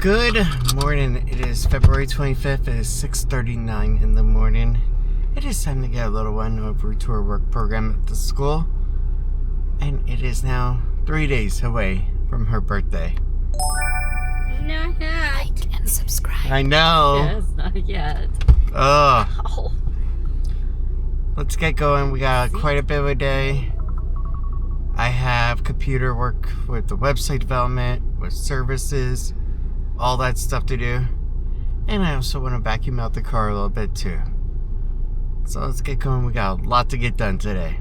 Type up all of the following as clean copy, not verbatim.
Good morning. It is February 25th. It is 6:39 in the morning. It is time to get a little one over to her work program at the school. And it is now 3 days away from her birthday. Not yet. Like and subscribe. I know. Yes, not yet. Ugh. Oh. Let's get going. We got quite a bit of a day. I have computer work with the website development, with services, all that stuff to do. And I also want to vacuum out the car a little bit too. So let's get going. We got a lot to get done today.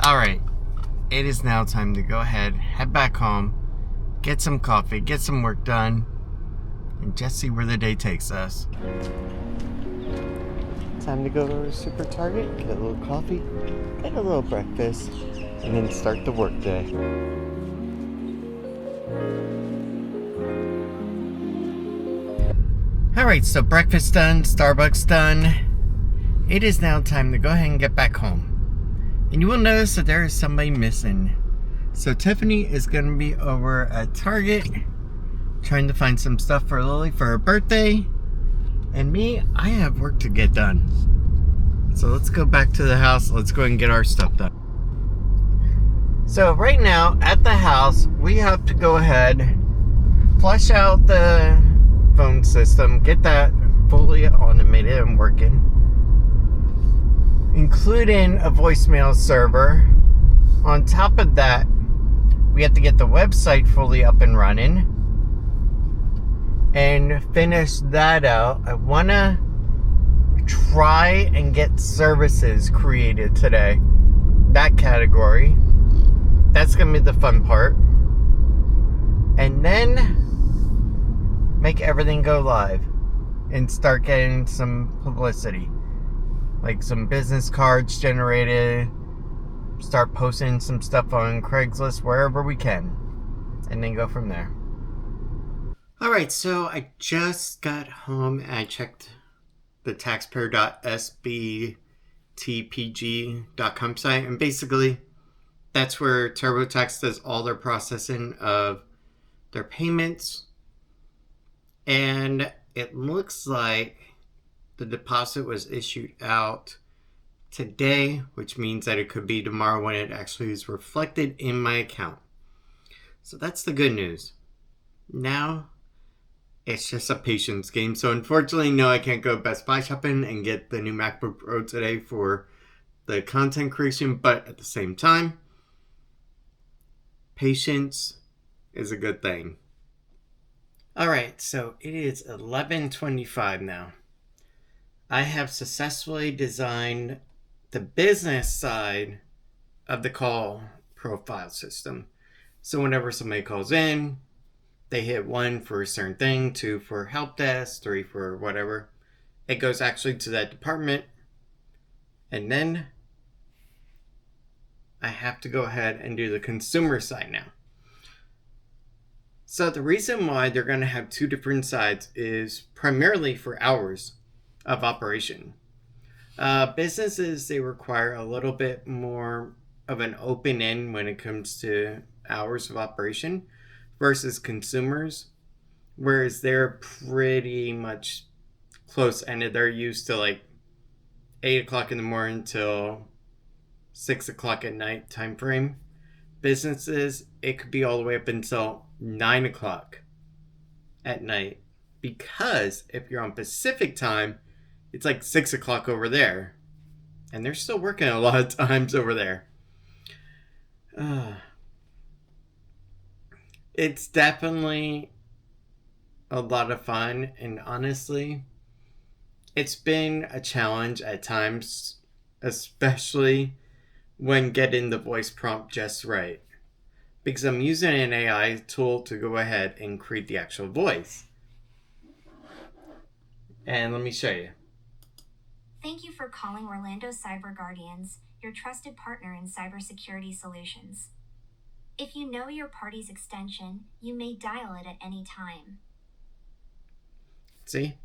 Alright, it is now time to go ahead, head back home, get some coffee, get some work done, and just see where the day takes us. Time to go to our super Target, get a little coffee, get a little breakfast, and then start the work day. Alright, so breakfast done, Starbucks done. It is now time to go ahead and get back home. And you will notice that there is somebody missing. So Tiffany is going to be over at Target trying to find some stuff for Lily for her birthday. And me, I have work to get done. So let's go back to the house. Let's go ahead and get our stuff done. So right now at the house, we have to go ahead, flush out the phone system, get that fully automated and working, including a voicemail server. On top of that, we have to get the website fully up and running and finish that out. I want to try and get services created today. That category. That's going to be the fun part. And then make everything go live and start getting some publicity. Like some business cards generated, start posting some stuff on Craigslist wherever we can, and then go from there. Alright, so I just got home and I checked the taxpayer.sbtpg.com site, and basically that's where TurboTax does all their processing of their payments, and it looks like the deposit was issued out today, which means that it could be tomorrow when it actually is reflected in my account. So that's the good news. Now, it's just a patience game. So unfortunately, no, I can't go Best Buy shopping and get the new MacBook Pro today for the content creation. But at the same time, patience is a good thing. Alright, so it is 11:25 now. I have successfully designed the business side of the call profile system. So whenever somebody calls in, they hit 1 for a certain thing, 2 for help desk, 3 for whatever. It goes actually to that department. And then I have to go ahead and do the consumer side now. So the reason why they're going to have 2 different sides is primarily for hours of operation. Businesses, they require a little bit more of an open end when it comes to hours of operation versus consumers, whereas they're pretty much close-ended. They're used to like 8 o'clock in the morning till 6 o'clock at night time frame. Businesses, it could be all the way up until 9 o'clock at night, because if you're on Pacific time, it's like 6 o'clock over there. And they're still working a lot of times over there. It's definitely a lot of fun. And honestly, it's been a challenge at times, especially when getting the voice prompt just right. Because I'm using an AI tool to go ahead and create the actual voice. And let me show you. Thank you for calling Orlando Cyber Guardians, your trusted partner in cybersecurity solutions. If you know your party's extension, you may dial it at any time. See?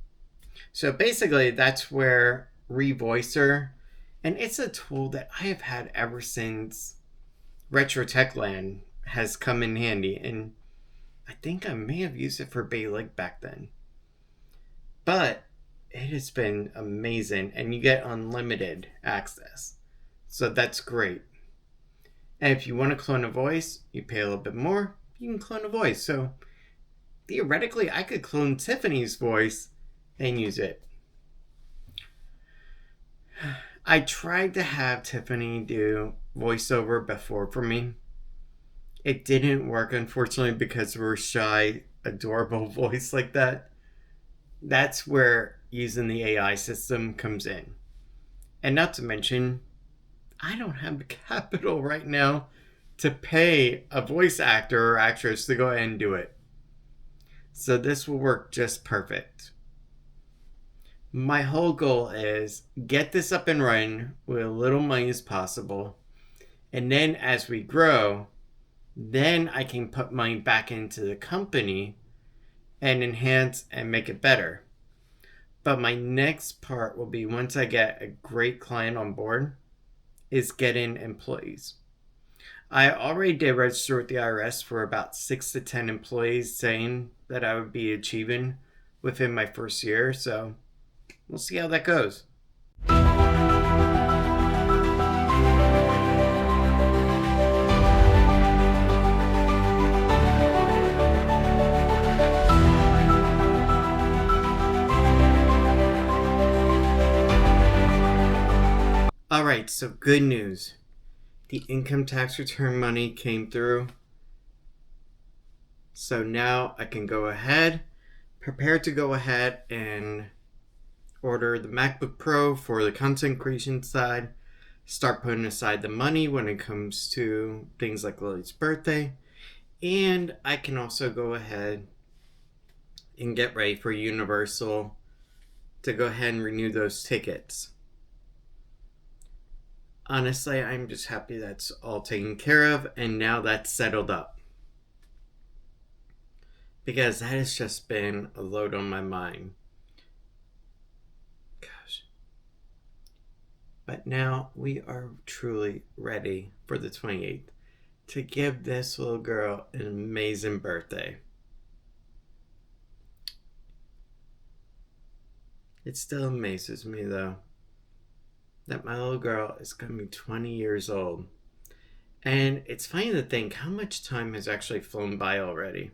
So basically, that's where Revoicer, and it's a tool that I have had ever since Retro Techland has come in handy, and I think I may have used it for Baylig back then. But it has been amazing, and you get unlimited access. So that's great. And if you want to clone a voice, you pay a little bit more, you can clone a voice. So theoretically, I could clone Tiffany's voice and use it. I tried to have Tiffany do voiceover before for me. It didn't work, unfortunately, because we're shy, adorable voice like that. That's where using the AI system comes in. And not to mention, I don't have the capital right now to pay a voice actor or actress to go ahead and do it. So this will work just perfect. My whole goal is get this up and running with as little money as possible. And then as we grow, then I can put money back into the company and enhance and make it better. But my next part will be, once I get a great client on board, is getting employees. I already did register with the IRS for about 6 to 10 employees, saying that I would be achieving within my first year. So we'll see how that goes. Alright, so good news. The income tax return money came through. So now I can go ahead, prepare to go ahead and order the MacBook Pro for the content creation side. Start putting aside the money when it comes to things like Lily's birthday. And I can also go ahead and get ready for Universal to go ahead and renew those tickets. Honestly, I'm just happy that's all taken care of, and now that's settled up. Because that has just been a load on my mind. Gosh. But now we are truly ready for the 28th to give this little girl an amazing birthday. It still amazes me, though, that my little girl is going to be 20 years old. And it's funny to think how much time has actually flown by already.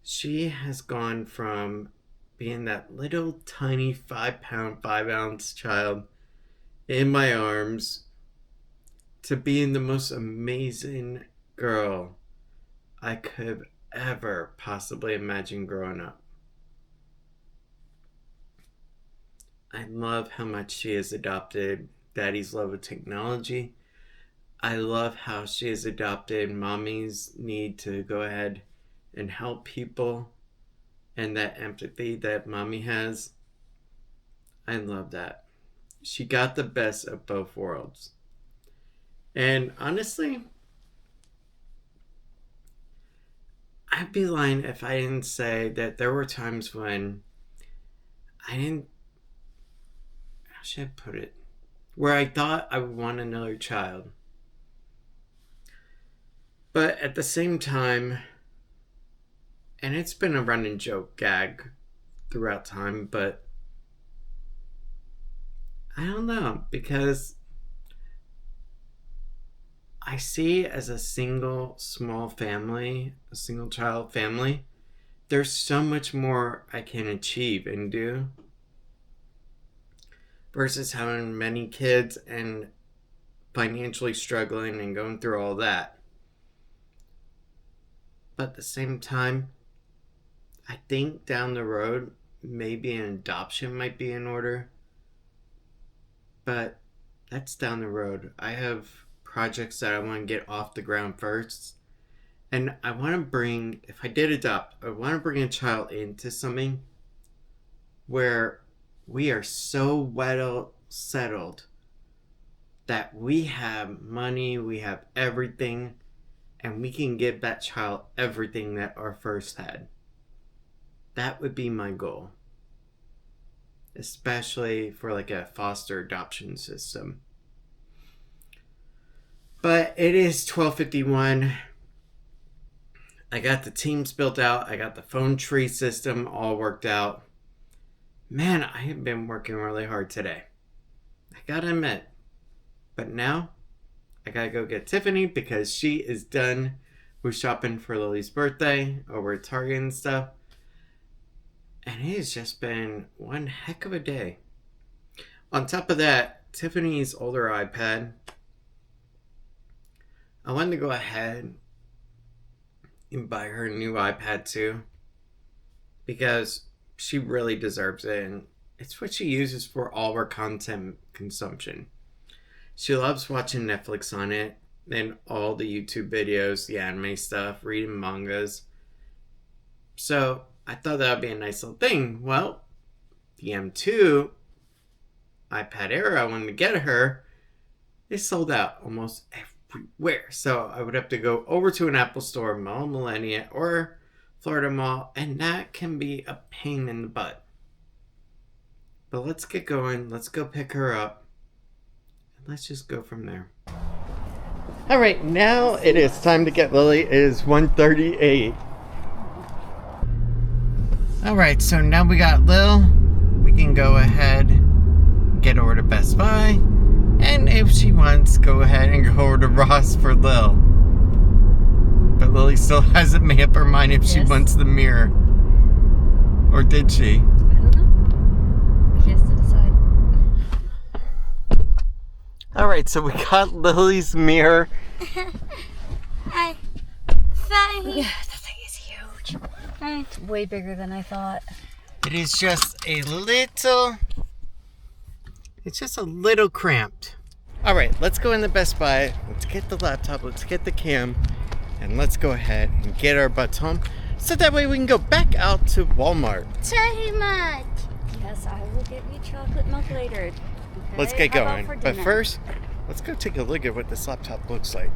She has gone from being that little tiny 5-pound, 5-ounce child in my arms to being the most amazing girl I could ever possibly imagine growing up. I love how much she has adopted Daddy's love of technology. I love how she has adopted Mommy's need to go ahead and help people and that empathy that Mommy has. I love that. She got the best of both worlds. And honestly, I'd be lying if I didn't say that there were times when how should I put it? Where I thought I would want another child. But at the same time, and it's been a running joke gag throughout time, but I don't know, because I see as a single small family, a single child family, there's so much more I can achieve and do versus having many kids and financially struggling and going through all that. But at the same time, I think down the road, maybe an adoption might be in order. But that's down the road. I have projects that I want to get off the ground first. And I want to bring, if I did adopt, I want to bring a child into something where we are so well settled that we have money, we have everything, and we can give that child everything that our first had. That would be my goal. Especially for like a foster adoption system. But it is 12:51. I got the teams built out. I got the phone tree system all worked out. Man, I have been working really hard today. I gotta admit. But now, I gotta go get Tiffany because she is done with shopping for Lily's birthday over at Target and stuff. And it has just been one heck of a day. On top of that, Tiffany's older iPad, I wanted to go ahead and buy her a new iPad too. Because she really deserves it. And it's what she uses for all her content consumption. She loves watching Netflix on it. And all the YouTube videos, the anime stuff, reading mangas. So I thought that would be a nice little thing. Well, the M2 iPad Air I wanted to get her is sold out almost everywhere. So I would have to go over to an Apple store, Mall Millennia, or Florida Mall, and that can be a pain in the butt. But let's get going. Let's go pick her up. And let's just go from there. All right, now it is time to get Lily. It is 1:38. Alright, so now we got Lil. We can go ahead, get over to Best Buy, and if she wants, go ahead and go over to Ross for Lil. But Lily still hasn't made up her mind if she wants the mirror. Or did she? I don't know. She has to decide. Alright, so we got Lily's mirror. Hi. Fine. Yeah, that thing is huge. It's way bigger than I thought. It is just a little... It's just a little cramped. Alright, let's go in the Best Buy. Let's get the laptop. Let's get the cam. And let's go ahead and get our butts home. So that way we can go back out to Walmart. Very much. Yes, I will get you chocolate milk later. Okay? Let's get going. But dinner? first, let's go take a look at what this laptop looks like.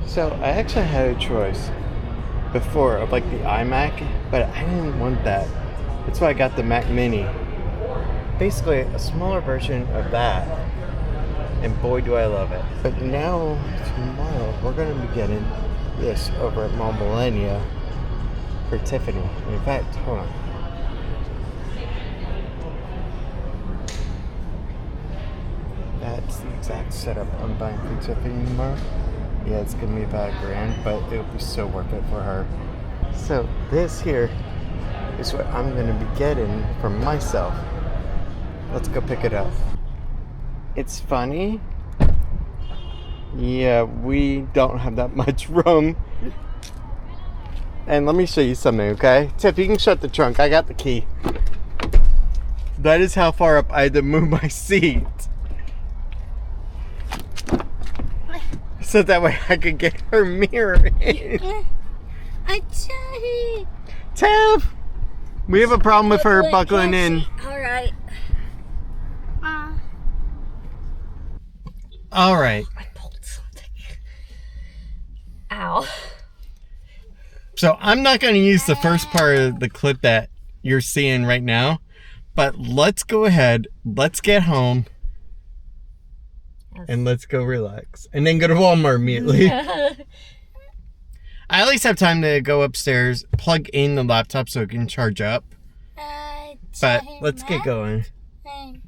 So I actually had a choice before of like the iMac, but I didn't want that. That's why I got the Mac Mini. Basically a smaller version of that, and boy do I love it. But now, tomorrow, we're going to be getting this over at Mall Millennia for Tiffany. In fact, hold on. That's the exact setup I'm buying for Tiffany tomorrow. Yeah, it's going to be about $1,000, but it'll be so worth it for her. So this here is what I'm going to be getting for myself. Let's go pick it up. It's funny. Yeah, we don't have that much room. And let me show you something, okay? Tiff, you can shut the trunk. I got the key. That is how far up I had to move my seat. So that way I could get her mirror in. I tell you. Tiff! We have a problem with her buckling in. Alright. Alright. I pulled something. Ow. So I'm not going to use the first part of the clip that you're seeing right now. But let's go ahead. Let's get home. And let's go relax. And then go to Walmart immediately. I at least have time to go upstairs, plug in the laptop so it can charge up. But let's get going.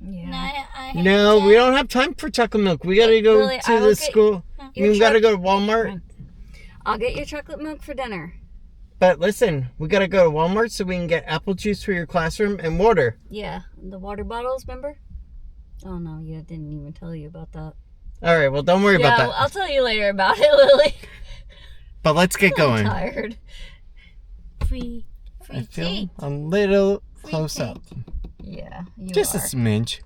Yeah. No, we don't have time for chocolate milk. We gotta go to the school. We gotta go to Walmart. I'll get your chocolate milk for dinner. But listen, we gotta go to Walmart so we can get apple juice for your classroom and water. Yeah, the water bottles, remember? Oh no, yeah, I didn't even tell you about that. Alright, well don't worry about that. Yeah, I'll tell you later about it, Lily. But let's get going. I'm tired. Free I feel a little close up. Yeah, you Just are. a smidge.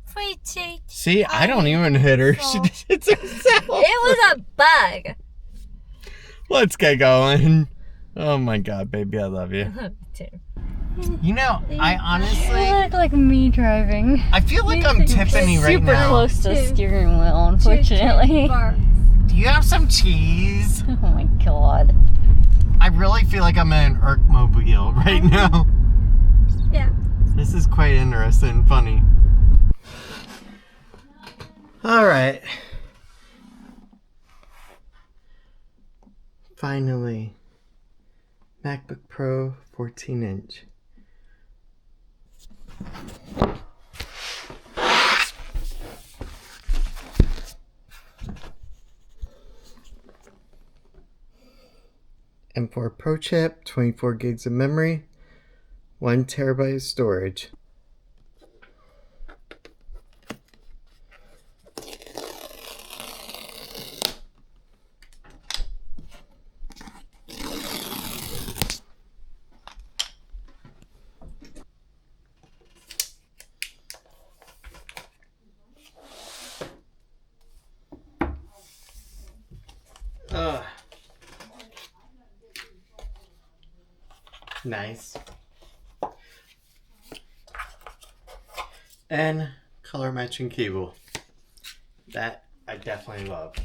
Free treat. See, I don't even hit her. She just hits herself. It was a bug. Let's get going. Oh my god, baby, I love you. Too. You know, I honestly... You look like me driving. I feel like I'm Tiffany right Super now. close to the steering wheel, unfortunately. Do you have some cheese? Oh my god. I really feel like I'm in an Erkmobile right now. Yeah. This is quite interesting and funny. Alright. Finally. MacBook Pro 14-inch. M4 Pro chip, 24 gigs of memory, 1 terabyte of storage. Nice. And color matching cable. That I definitely love.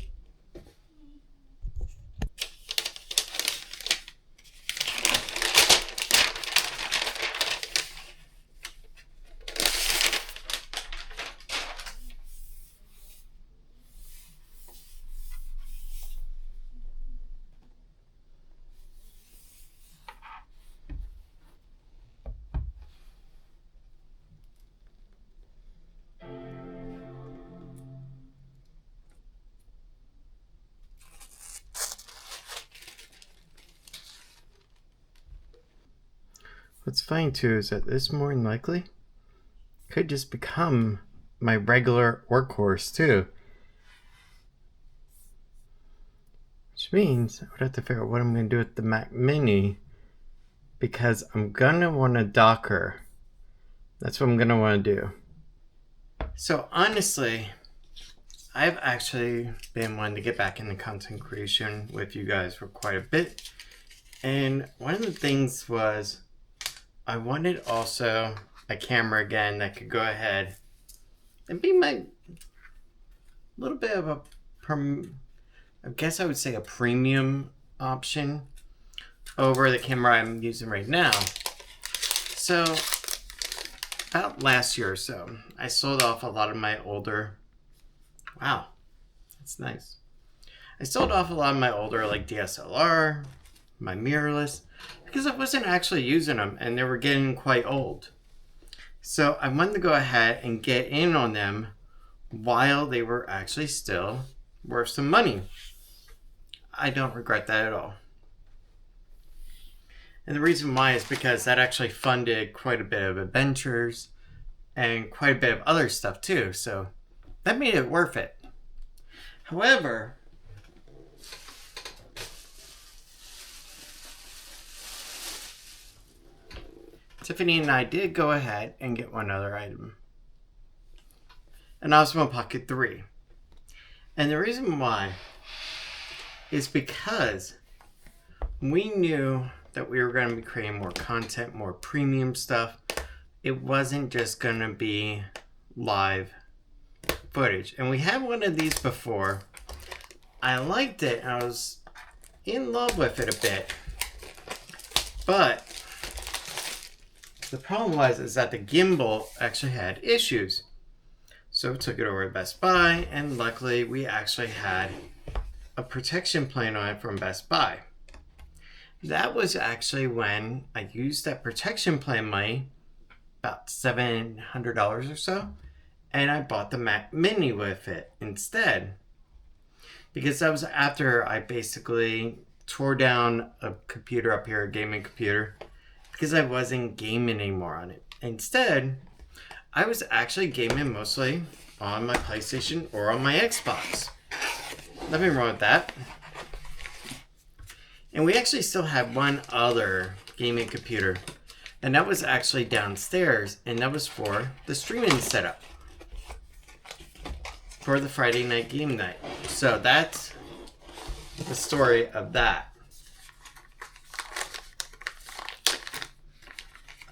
What's funny too is that this more than likely could just become my regular workhorse too. Which means I would have to figure out what I'm going to do with the Mac Mini, because I'm going to want a Docker. That's what I'm going to want to do. So honestly, I've actually been wanting to get back into content creation with you guys for quite a bit. And one of the things was I wanted also a camera again that could go ahead and be my little bit of a, I guess I would say a premium option over the camera I'm using right now. So about last year or so, I sold off a lot of my older, wow, that's nice. I sold off a lot of my older like DSLR, my mirrorless, because I wasn't actually using them and they were getting quite old. So I wanted to go ahead and get in on them while they were actually still worth some money. I don't regret that at all. And the reason why is because that actually funded quite a bit of adventures and quite a bit of other stuff too. So that made it worth it. However, Tiffany and I did go ahead and get one other item. An Osmo Pocket 3. And the reason why is because we knew that we were going to be creating more content, more premium stuff. It wasn't just going to be live footage. And we had one of these before. I liked it. I was in love with it a bit. But the problem was is that the gimbal actually had issues. So we took it over to Best Buy, and luckily we actually had a protection plan on it from Best Buy. That was actually when I used that protection plan money, about $700 or so, and I bought the Mac Mini with it instead. Because that was after I basically tore down a computer up here, a gaming computer, because I wasn't gaming anymore on it. Instead, I was actually gaming mostly on my PlayStation or on my Xbox. Nothing wrong with that. And we actually still had one other gaming computer, and that was actually downstairs, and that was for the streaming setup for the Friday night game night. So that's the story of that.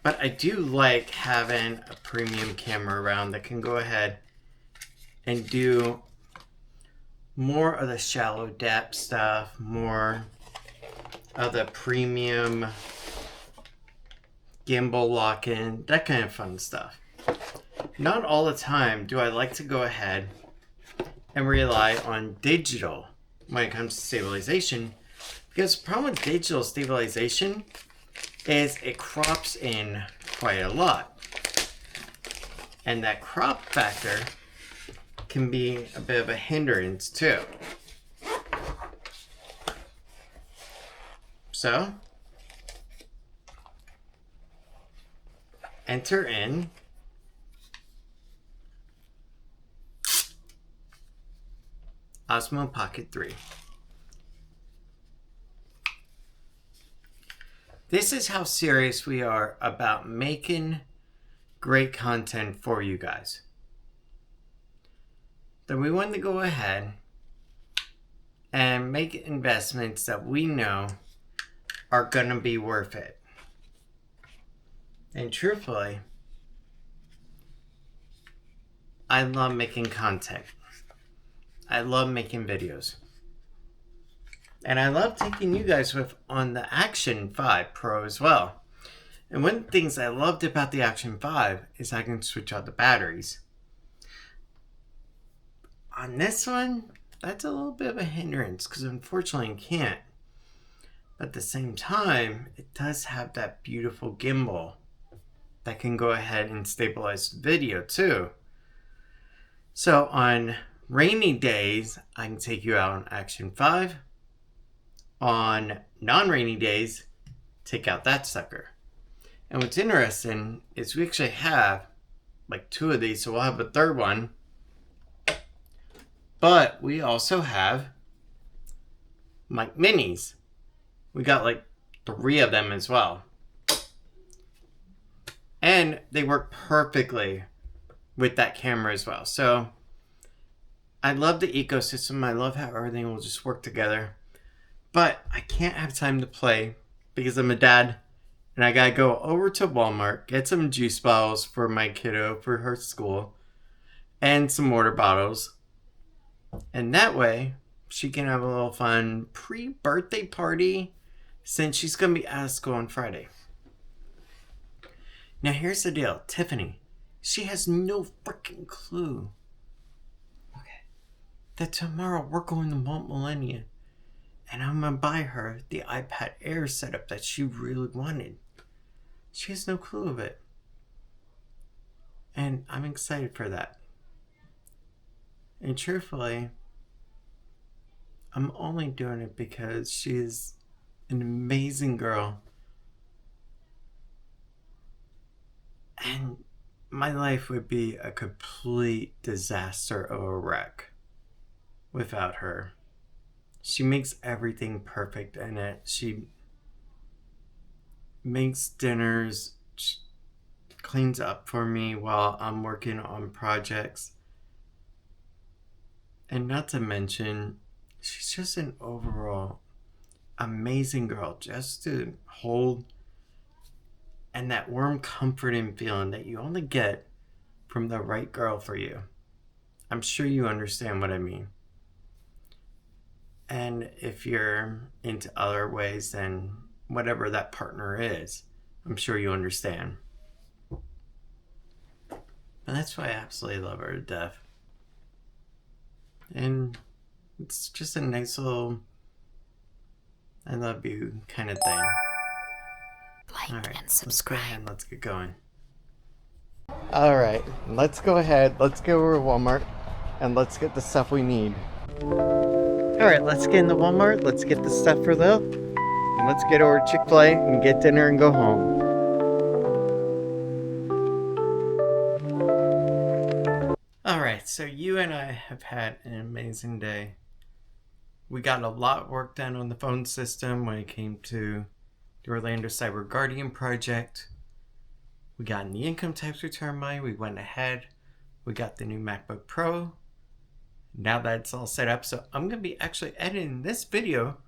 But I do like having a premium camera around that can go ahead and do more of the shallow depth stuff, more of the premium gimbal lock-in, that kind of fun stuff. Not all the time do I like to go ahead and rely on digital when it comes to stabilization, because the problem with digital stabilization is it crops in quite a lot. And that crop factor can be a bit of a hindrance too. So, enter in Osmo Pocket 3. This is how serious we are about making great content for you guys. Then we want to go ahead and make investments that we know are going to be worth it. And truthfully, I love making content. I love making videos. And I love taking you guys with on the Action 5 Pro as well. And one of the things I loved about the Action 5 is I can switch out the batteries. On this one, that's a little bit of a hindrance because unfortunately you can't. But at the same time, it does have that beautiful gimbal that can go ahead and stabilize the video too. So on rainy days, I can take you out on Action 5. On non-rainy days, take out that sucker. And what's interesting is we actually have like 2 of these, so we'll have a third one. But we also have mic minis. We got like 3 of them as well. And they work perfectly with that camera as well. So I love the ecosystem. I love how everything will just work together. But I can't have time to play because I'm a dad and I gotta go over to Walmart, get some juice bottles for my kiddo for her school and some water bottles. And that way she can have a little fun pre-birthday party since she's gonna be out of school on Friday. Now here's the deal, Tiffany, she has no freaking clue that tomorrow we're going to Mont Millennia and I'm gonna buy her the iPad Air setup that she really wanted. She has no clue of it. And I'm excited for that. And truthfully, I'm only doing it because she's an amazing girl. And my life would be a complete disaster of a wreck without her. She makes everything perfect in it. She makes dinners, she cleans up for me while I'm working on projects. And not to mention, she's just an overall amazing girl just to hold, and that warm, comforting feeling that you only get from the right girl for you. I'm sure you understand what I mean. And if you're into other ways than whatever that partner is, I'm sure you understand. But that's why I absolutely love her to death. And it's just a nice little I love you kind of thing. Like and subscribe. Let's get going. Alright, let's go ahead. Let's go over to Walmart and let's get the stuff we need. Alright, let's get into Walmart. Let's get the stuff for Lil. And let's get over to Chick-fil-A and get dinner and go home. Alright, so you and I have had an amazing day. We got a lot of work done on the phone system when it came to the Orlando Cyber Guardian project. We got the income tax return money. We went ahead. We got the new MacBook Pro. Now that it's all set up, so I'm going to be actually editing this video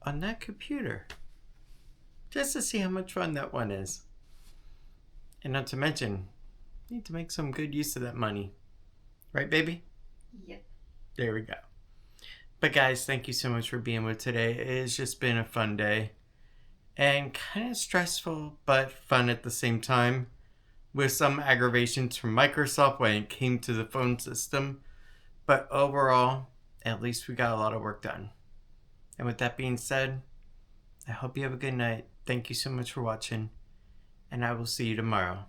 on that computer. Just to see how much fun that one is. And not to mention, need to make some good use of that money. Right, baby? Yep. There we go. But guys, thank you so much for being with today. It's just been a fun day. And kind of stressful, but fun at the same time. With some aggravations from Microsoft when it came to the phone system. But overall, at least we got a lot of work done. And with that being said, I hope you have a good night. Thank you so much for watching. And I will see you tomorrow.